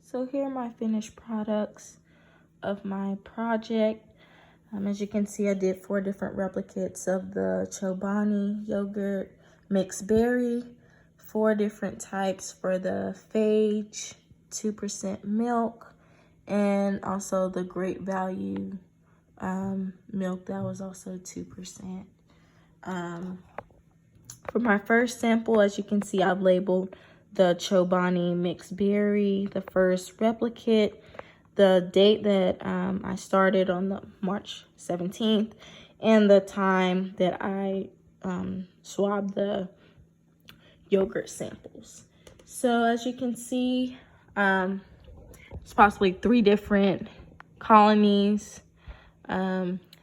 So here are my finished products of my project. As you can see, I did 4 different replicates of the Chobani yogurt mixed berry, 4 different types for the Fage 2% milk, and also the great value milk that was also 2%. For my first sample, as you can see, I've labeled the Chobani mixed berry, the first replicate, the date that I started on the March 17th, and the time that I swabbed the yogurt samples. So as you can see, it's possibly 3 different colonies.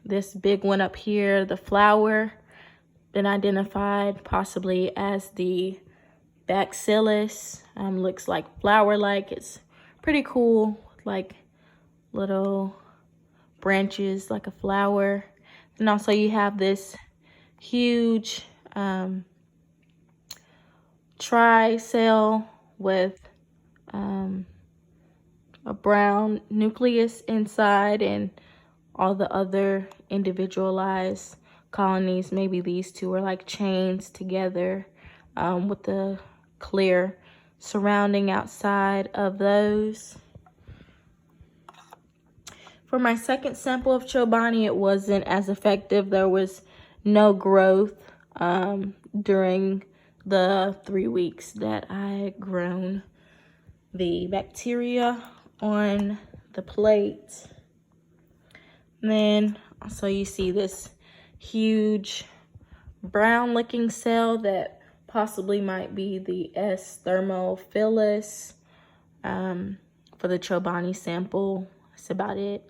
This big one up here, the flower, been identified possibly as the bacillus. Looks like flower-like. It's pretty cool, like little branches like a flower. And also you have this huge tri-cell with a brown nucleus inside, and all the other individualized colonies, maybe these 2 are like chains together with the clear surrounding outside of those. For my second sample of Chobani, it wasn't as effective. There was no growth during the 3 weeks that I had grown the bacteria on the plate. And then also you see this huge brown looking cell that possibly might be the S. thermophilus for the Chobani sample. That's about it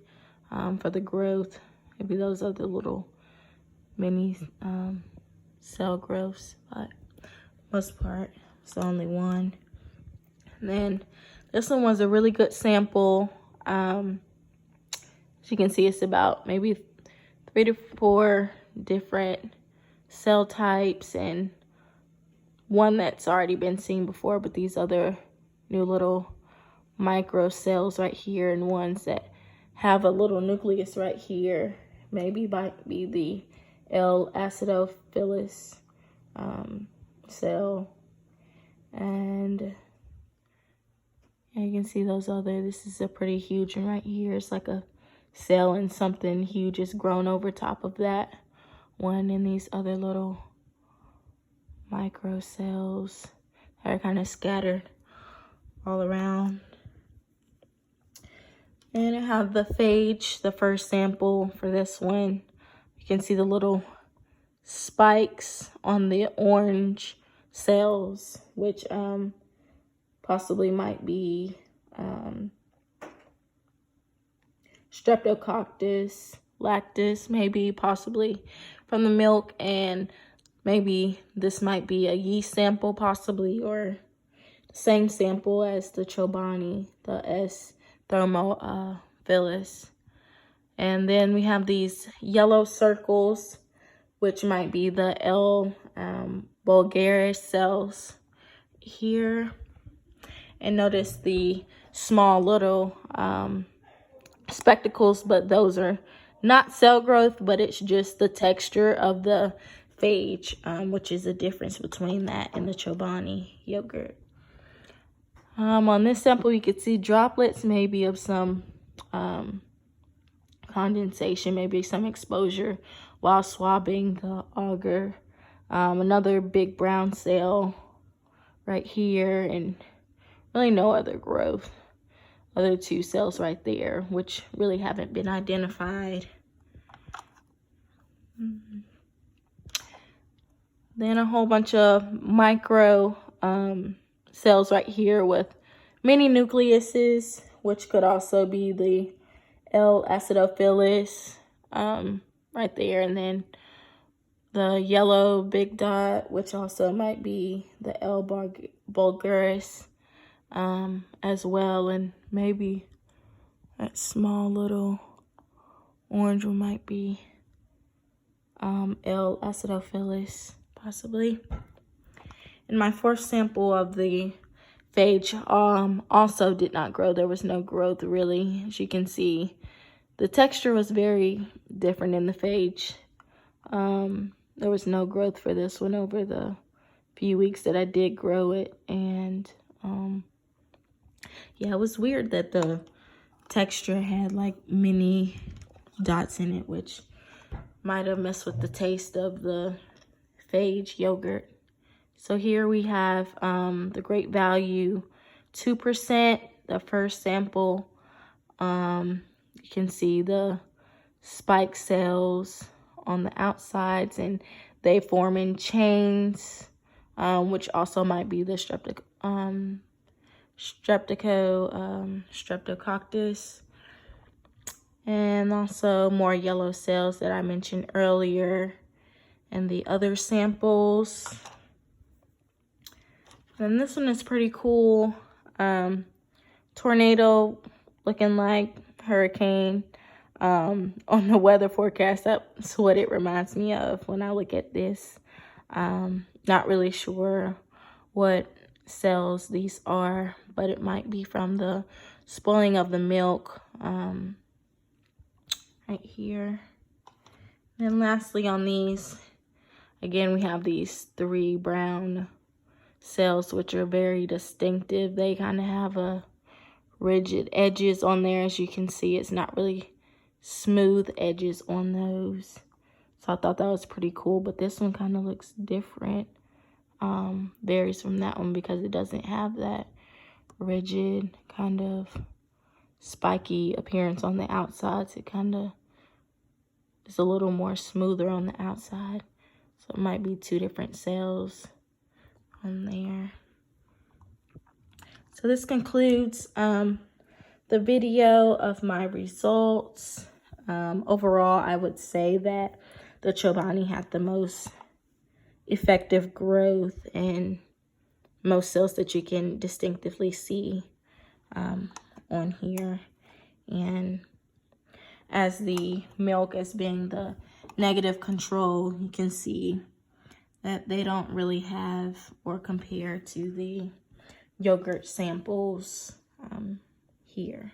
for the growth. Maybe those are the little mini cell growths, but most part it's only one. And then this one was a really good sample. As you can see, it's about maybe 3 to 4 different cell types, and one that's already been seen before, but these other new little micro cells right here, and ones that have a little nucleus right here maybe might be the L. acidophilus cell. And you can see those other, this is a pretty huge one right here. It's like a cell, and something huge is grown over top of that one, and these other little micro cells that are kind of scattered all around. And I have the Fage, the first sample for this one. You can see the little spikes on the orange cells, which possibly might be Streptococcus lactis, maybe possibly from the milk, and maybe this might be a yeast sample possibly, or the same sample as the Chobani, the S. thermophilus. And then we have these yellow circles, which might be the L. vulgaris cells here. And notice the small little spectacles, but those are not cell growth, but it's just the texture of the Fage, which is the difference between that and the Chobani yogurt. On this sample, you could see droplets maybe of some condensation, maybe some exposure while swabbing the agar. Another big brown cell right here, and really no other growth. Other 2 cells right there, which really haven't been identified. Then a whole bunch of micro cells right here with many nucleuses, which could also be the L. acidophilus right there. And then the yellow big dot, which also might be the L. vulgaris as well. And maybe that small little orange one might be L. acidophilus, possibly. And my first sample of the Fage also did not grow. There was no growth really. As you can see, the texture was very different in the Fage. There was no growth for this one over the few weeks that I did grow it. And yeah, it was weird that the texture had like mini dots in it, which might have messed with the taste of the Fage yogurt. So here we have the Great Value 2%, the first sample. You can see the spike cells on the outsides, and they form in chains, which also might be the streptococcus. And also more yellow cells that I mentioned earlier and the other samples. And this one is pretty cool. Tornado looking like hurricane. On the weather forecast, that's what it reminds me of when I look at this. Not really sure what cells these are, but it might be from the spoiling of the milk. Right here. And lastly on these, again, we have these 3 brown cells, which are very distinctive. They kind of have a rigid edges on there. As you can see, it's not really smooth edges on those. So I thought that was pretty cool, but this one kind of looks different. Varies from that one because it doesn't have that rigid kind of spiky appearance on the outsides. It kind of is a little more smoother on the outside. So it might be 2 different cells on there. So this concludes the video of my results. Overall, I would say that the Chobani had the most effective growth and most cells that you can distinctively see on here. And as the milk as being the negative control, you can see that they don't really have or compare to the yogurt samples here.